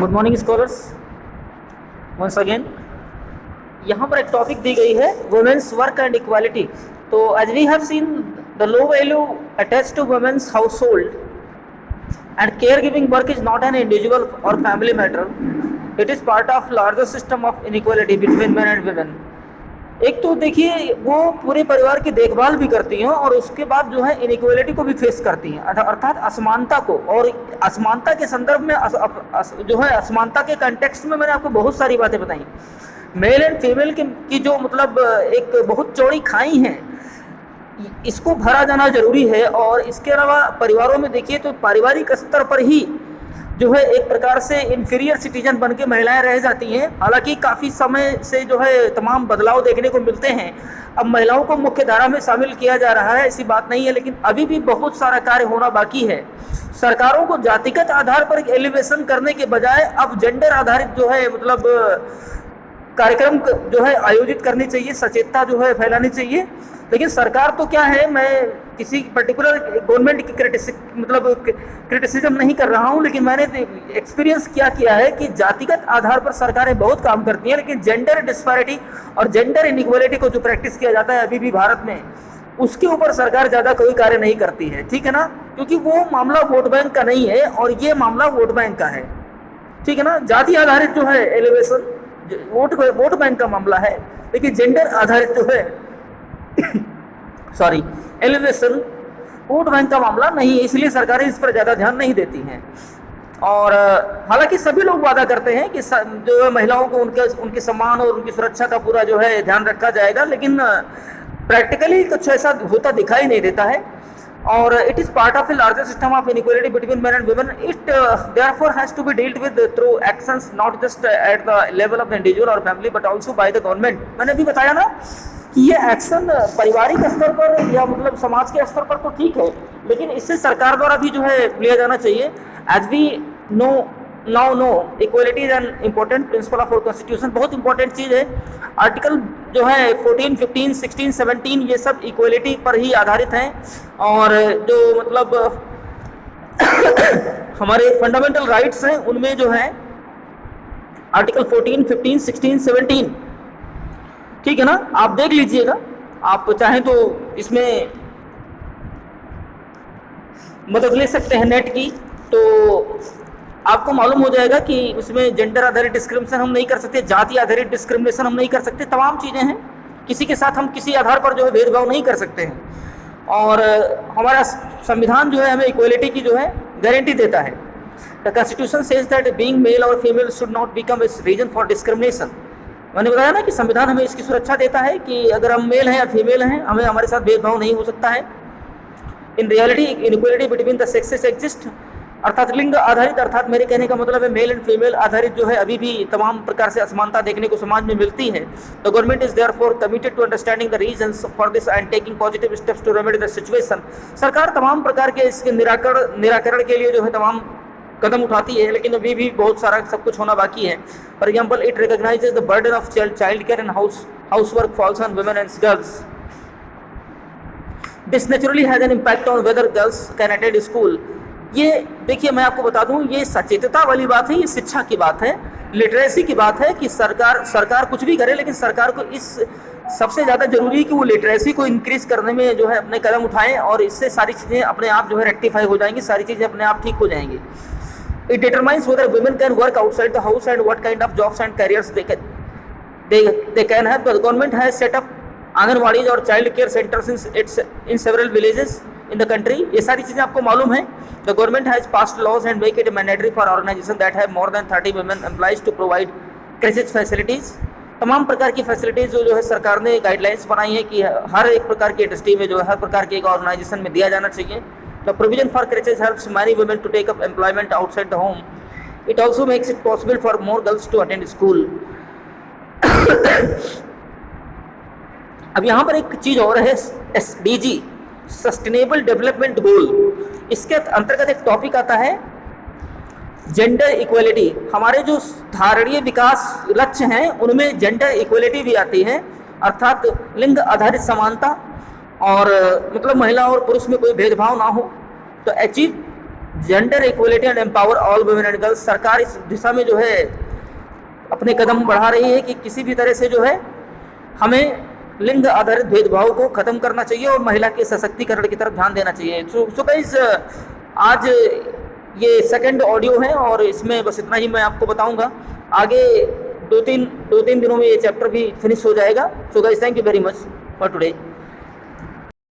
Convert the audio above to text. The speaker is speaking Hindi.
Good morning scholars, once again यहाँ पर एक टॉपिक दी गई है वुमेन्स वर्क एंड इक्वालिटी। तो as we have seen the low value attached to women's household and caregiving work is not an individual or family matter, it is part of larger system of inequality between men and women। एक तो देखिए वो पूरे परिवार की देखभाल भी करती हैं और उसके बाद जो है इनइक्वालिटी को भी फेस करती हैं, अर्थात असमानता को। और असमानता के संदर्भ में जो है असमानता के कंटेक्स्ट में मैंने आपको बहुत सारी बातें बताई। मेल एंड फीमेल की जो मतलब एक बहुत चौड़ी खाई है, इसको भरा जाना जरूरी है। और इसके अलावा परिवारों में देखिए तो पारिवारिक स्तर पर ही जो है एक प्रकार से इन्फीरियर सिटीजन बन के महिलाएं रह जाती हैं। हालांकि काफ़ी समय से जो है तमाम बदलाव देखने को मिलते हैं, अब महिलाओं को मुख्य धारा में शामिल किया जा रहा है, ऐसी बात नहीं है, लेकिन अभी भी बहुत सारा कार्य होना बाकी है। सरकारों को जातिगत आधार पर एलिवेशन करने के बजाय अब जेंडर आधारित जो है मतलब कार्यक्रम जो है आयोजित करनी चाहिए, सचेतता जो है फैलानी चाहिए। लेकिन सरकार तो क्या है, मैं किसी पर्टिकुलर गवर्नमेंट की क्रिटिसिज्म नहीं कर रहा हूं, लेकिन मैंने एक्सपीरियंस क्या किया है कि जातिगत आधार पर सरकारें बहुत काम करती हैं, लेकिन जेंडर डिस्पैरिटी और जेंडर इनइक्वालिटी को जो प्रैक्टिस किया जाता है अभी भी भारत में, उसके ऊपर सरकार ज़्यादा कोई कार्य नहीं करती है। ठीक है ना, क्योंकि वो मामला वोट बैंक का नहीं है और ये मामला वोट बैंक का है। ठीक है ना, जाति आधारित जो है एलिवेशन वोट बैंक का मामला है, लेकिन जेंडर आधारित जो है एलिवेशन वोट बैंक का मामला नहीं है, इसलिए सरकारें इस पर ज़्यादा ध्यान नहीं देती हैं। और हालांकि सभी लोग वादा करते हैं कि जो है महिलाओं को उनके सम्मान और उनकी सुरक्षा का पूरा जो है ध्यान रखा जाएगा, लेकिन प्रैक्टिकली कुछ ऐसा होता दिखाई नहीं देता है। और it is part of a larger system of inequality between men and women. It therefore has to be dealt with through actions, not just at the level of the individual or family, but also by the government. मैंने अभी बताया ना कि ये एक्शन पारिवारिक स्तर पर या मतलब समाज के स्तर पर तो ठीक है, लेकिन इससे सरकार द्वारा भी जो है लिया जाना चाहिए। As we know equality is an important principle of our constitution, बहुत इंपॉर्टेंट चीज़ है। आर्टिकल जो है 14, 15, 16, 17 ये सब इक्वालिटी पर ही आधारित हैं। और जो मतलब हमारे फंडामेंटल राइट्स हैं उनमें जो है आर्टिकल 14, 15, 16, 17, ठीक है ना, आप देख लीजिएगा। आप चाहें तो इसमें मदद ले सकते हैं नेट की, तो आपको मालूम हो जाएगा कि उसमें जेंडर आधारित डिस्क्रिमिनेशन हम नहीं कर सकते, जाति आधारित डिस्क्रिमिनेशन हम नहीं कर सकते, तमाम चीज़ें हैं। किसी के साथ हम किसी आधार पर जो है भेदभाव नहीं कर सकते हैं। और हमारा संविधान जो है हमें इक्वलिटी की जो है गारंटी देता है। The constitution says that being male और female should not become a reason for discrimination. मैंने बताया ना कि संविधान हमें इसकी सुरक्षा देता है कि अगर हम मेल हैं या फीमेल हैं, हमें हमारे साथ भेदभाव नहीं हो सकता है। In reality inequality between the sexes exist, अर्थात लिंग आधारित, अर्थात मेरे कहने का मतलब है मेल एंड फीमेल आधारित जो है अभी भी तमाम प्रकार से असमानता देखने को समाज में मिलती है। The government is therefore committed to understanding the reasons for this and taking positive steps to remedy the situation. सरकार तमाम प्रकार के इसके निराकरण के लिए जो है तमाम कदम उठाती है, लेकिन अभी भी बहुत सारा सब कुछ होना बाकी है। For example, it recognises the burden of child care and house work falls on women and girls. This naturally has an impact on whether girls can attend school. ये देखिए, मैं आपको बता दूं, ये सचेतता वाली बात है, ये शिक्षा की बात है, लिटरेसी की बात है कि सरकार कुछ भी करे, लेकिन सरकार को इस सबसे ज़्यादा जरूरी है कि वो लिटरेसी को इंक्रीज करने में जो है अपने कदम उठाएं, और इससे सारी चीज़ें अपने आप जो है रेक्टिफाई हो जाएंगी, सारी चीज़ें अपने आप ठीक हो जाएंगी। It determines whether women can work outside the house and what kind of jobs and careers they can have. The government has set up anganwadi और child care centres in several villages in the country. ये सारी चीज़ें आपको मालूम है। The government has passed laws and make it mandatory for organizations that have more than 30 women employees to provide crisis facilities. तमाम प्रकार की फैसिलिटीज़ जो है सरकार ने गाइडलाइंस बनाई है कि हर एक प्रकार की इंडस्ट्री में जो है हर प्रकार के एक ऑर्गेनाइजेशन में दिया जाना चाहिए। The provision for creches helps many women to take up employment outside the home. It also makes it possible for more girls to attend school. अब यहाँ पर एक चीज़ और है, SDG, सस्टेनेबल डेवलपमेंट गोल। इसके अंतर्गत एक टॉपिक आता है जेंडर इक्वलिटी। हमारे जो धारणीय विकास लक्ष्य हैं उनमें जेंडर इक्वलिटी भी आती है, अर्थात लिंग आधारित समानता, और मतलब महिला और पुरुष में कोई भेदभाव ना हो। तो achieve gender equality and empower all women and girls. सरकार इस दिशा में जो है अपने कदम बढ़ा रही है कि किसी भी तरह से जो है हमें लिंग आधारित भेदभाव को खत्म करना चाहिए और महिला के सशक्तिकरण की तरफ ध्यान देना चाहिए। सो गाइस, आज ये सेकंड ऑडियो है और इसमें बस इतना ही मैं आपको बताऊंगा। आगे दो तीन दिनों में ये चैप्टर भी फिनिश हो जाएगा। So guys, thank you very much for today.